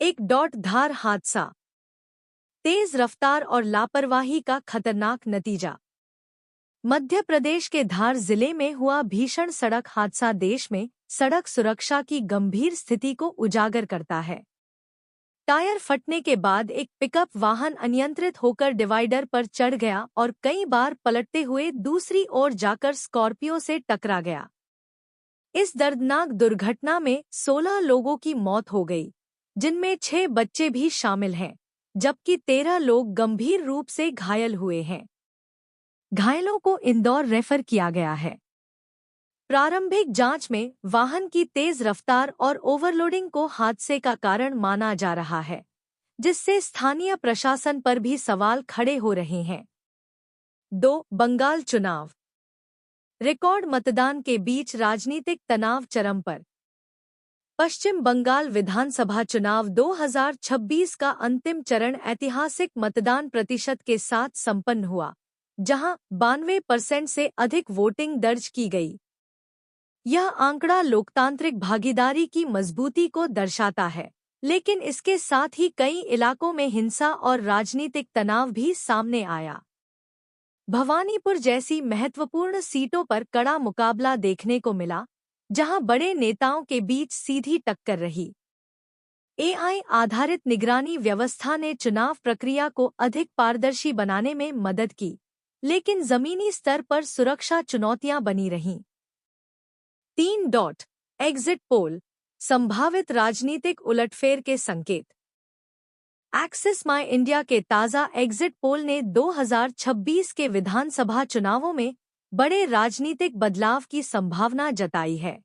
एक डॉट धार हादसा। तेज रफ्तार और लापरवाही का खतरनाक नतीजा। मध्य प्रदेश के धार जिले में हुआ भीषण सड़क हादसा देश में सड़क सुरक्षा की गंभीर स्थिति को उजागर करता है। टायर फटने के बाद एक पिकअप वाहन अनियंत्रित होकर डिवाइडर पर चढ़ गया और कई बार पलटते हुए दूसरी ओर जाकर स्कॉर्पियो से टकरा गया। इस दर्दनाक दुर्घटना में 16 लोगों की मौत हो गई, जिनमें 6 बच्चे भी शामिल हैं, जबकि 13 लोग गंभीर रूप से घायल हुए हैं। घायलों को इंदौर रेफर किया गया है। प्रारंभिक जांच में वाहन की तेज रफ्तार और ओवरलोडिंग को हादसे का कारण माना जा रहा है, जिससे स्थानीय प्रशासन पर भी सवाल खड़े हो रहे हैं। 2. बंगाल चुनाव। रिकॉर्ड मतदान के बीच राजनीतिक तनाव चरम पर। पश्चिम बंगाल विधानसभा चुनाव 2026 का अंतिम चरण ऐतिहासिक मतदान प्रतिशत के साथ संपन्न हुआ, जहां 92% से अधिक वोटिंग दर्ज की गई। यह आंकड़ा लोकतांत्रिक भागीदारी की मजबूती को दर्शाता है, लेकिन इसके साथ ही कई इलाकों में हिंसा और राजनीतिक तनाव भी सामने आया। भवानीपुर जैसी महत्वपूर्ण सीटों पर कड़ा मुकाबला देखने को मिला, जहां बड़े नेताओं के बीच सीधी टक्कर रही। एआई आधारित निगरानी व्यवस्था ने चुनाव प्रक्रिया को अधिक पारदर्शी बनाने में मदद की, लेकिन जमीनी स्तर पर सुरक्षा चुनौतियां बनी रहीं। 3. एग्जिट पोल, संभावित राजनीतिक उलटफेर के संकेत। एक्सिस माई इंडिया के ताज़ा एग्जिट पोल ने 2026 के विधानसभा चुनावों में बड़े राजनीतिक बदलाव की संभावना जताई है।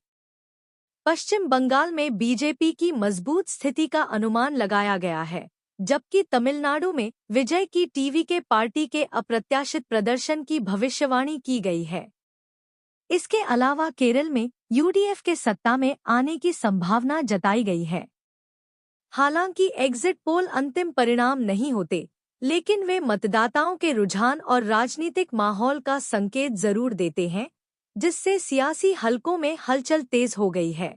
पश्चिम बंगाल में बीजेपी की मजबूत स्थिति का अनुमान लगाया गया है, जबकि तमिलनाडु में विजय की टीवी के पार्टी के अप्रत्याशित प्रदर्शन की भविष्यवाणी की गई है। इसके अलावा केरल में यूडीएफ के सत्ता में आने की संभावना जताई गई है। हालांकि एग्जिट पोल अंतिम परिणाम नहीं होते, लेकिन वे मतदाताओं के रुझान और राजनीतिक माहौल का संकेत जरूर देते हैं, जिससे सियासी हलकों में हलचल तेज हो गई है।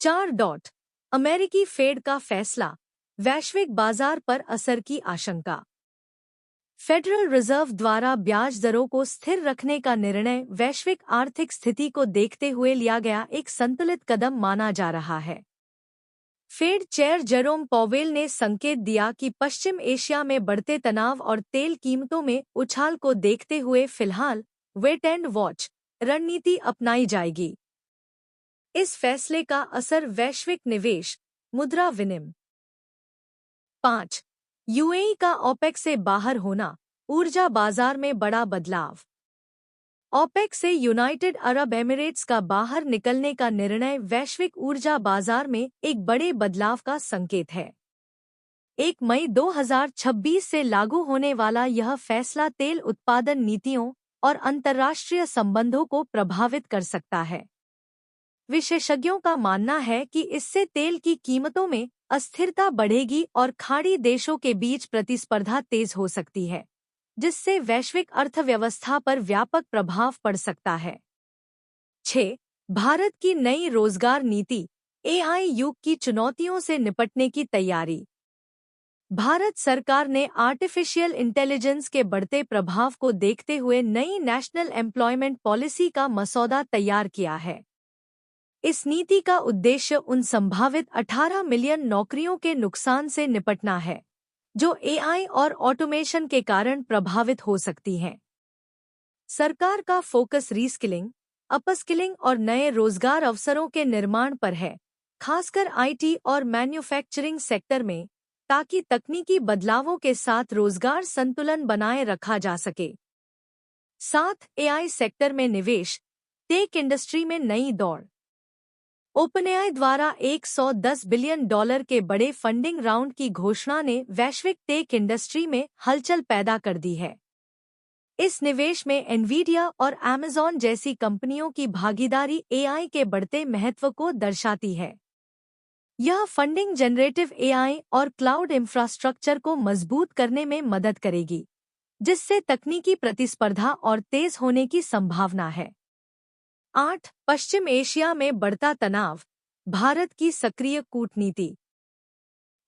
4. अमेरिकी फेड का फैसला, वैश्विक बाजार पर असर की आशंका। फेडरल रिजर्व द्वारा ब्याज दरों को स्थिर रखने का निर्णय वैश्विक आर्थिक स्थिति को देखते हुए लिया गया एक संतुलित कदम माना जा रहा है। फेड चेयर जेरोम पॉवेल ने संकेत दिया कि पश्चिम एशिया में बढ़ते तनाव और तेल कीमतों में उछाल को देखते हुए फिलहाल वेट एंड वॉच रणनीति अपनाई जाएगी। इस फैसले का असर वैश्विक निवेश, मुद्रा विनिमय। 5. यूएई का ओपेक से बाहर होना, ऊर्जा बाजार में बड़ा बदलाव। ओपेक से यूनाइटेड अरब एमिरेट्स का बाहर निकलने का निर्णय वैश्विक ऊर्जा बाजार में एक बड़े बदलाव का संकेत है। 1 मई 2026 से लागू होने वाला यह फैसला तेल उत्पादन नीतियों और अंतर्राष्ट्रीय संबंधों को प्रभावित कर सकता है। विशेषज्ञों का मानना है कि इससे तेल की कीमतों में अस्थिरता बढ़ेगी और खाड़ी देशों के बीच प्रतिस्पर्धा तेज हो सकती है, जिससे वैश्विक अर्थव्यवस्था पर व्यापक प्रभाव पड़ सकता है। 6. भारत की नई रोजगार नीति, एआई युग की चुनौतियों से निपटने की तैयारी। भारत सरकार ने आर्टिफिशियल इंटेलिजेंस के बढ़ते प्रभाव को देखते हुए नई नेशनल एम्प्लॉयमेंट पॉलिसी का मसौदा तैयार किया है। इस नीति का उद्देश्य उन संभावित 18 मिलियन नौकरियों के नुकसान से निपटना है, जो एआई और ऑटोमेशन के कारण प्रभावित हो सकती हैं। सरकार का फोकस रीस्किलिंग, अपस्किलिंग और नए रोजगार अवसरों के निर्माण पर है, खासकर आईटी और मैन्युफैक्चरिंग सेक्टर में, ताकि तकनीकी बदलावों के साथ रोजगार संतुलन बनाए रखा जा सके। 7. एआई सेक्टर में निवेश, टेक इंडस्ट्री में नई दौड़। ओपनएआई द्वारा $110 बिलियन के बड़े फंडिंग राउंड की घोषणा ने वैश्विक टेक इंडस्ट्री में हलचल पैदा कर दी है। इस निवेश में एनवीडिया और अमेज़न जैसी कंपनियों की भागीदारी एआई के बढ़ते महत्व को दर्शाती है। यह फंडिंग जनरेटिव एआई और क्लाउड इंफ्रास्ट्रक्चर को मजबूत करने में मदद करेगी, जिससे तकनीकी प्रतिस्पर्धा और तेज होने की संभावना है। 8. पश्चिम एशिया में बढ़ता तनाव, भारत की सक्रिय कूटनीति।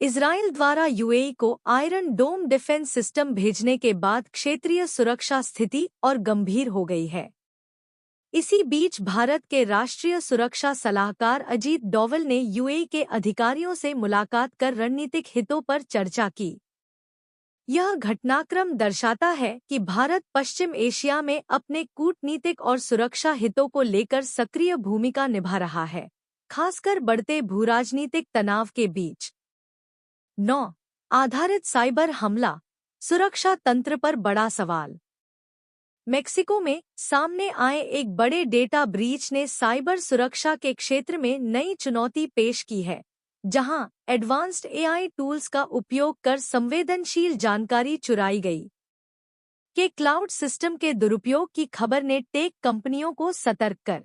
इजराइल द्वारा यूएई को आयरन डोम डिफेंस सिस्टम भेजने के बाद क्षेत्रीय सुरक्षा स्थिति और गंभीर हो गई है। इसी बीच भारत के राष्ट्रीय सुरक्षा सलाहकार अजीत डोवल ने यूएई के अधिकारियों से मुलाकात कर रणनीतिक हितों पर चर्चा की। यह घटनाक्रम दर्शाता है कि भारत पश्चिम एशिया में अपने कूटनीतिक और सुरक्षा हितों को लेकर सक्रिय भूमिका निभा रहा है, खासकर बढ़ते भूराजनीतिक तनाव के बीच। 9. आधारित साइबर हमला, सुरक्षा तंत्र पर बड़ा सवाल। मेक्सिको में सामने आए एक बड़े डेटा ब्रीच ने साइबर सुरक्षा के क्षेत्र में नई चुनौती पेश की है, जहां एडवांस्ड एआई टूल्स का उपयोग कर संवेदनशील जानकारी चुराई गई। के क्लाउड सिस्टम के दुरुपयोग की खबर ने टेक कंपनियों को सतर्क कर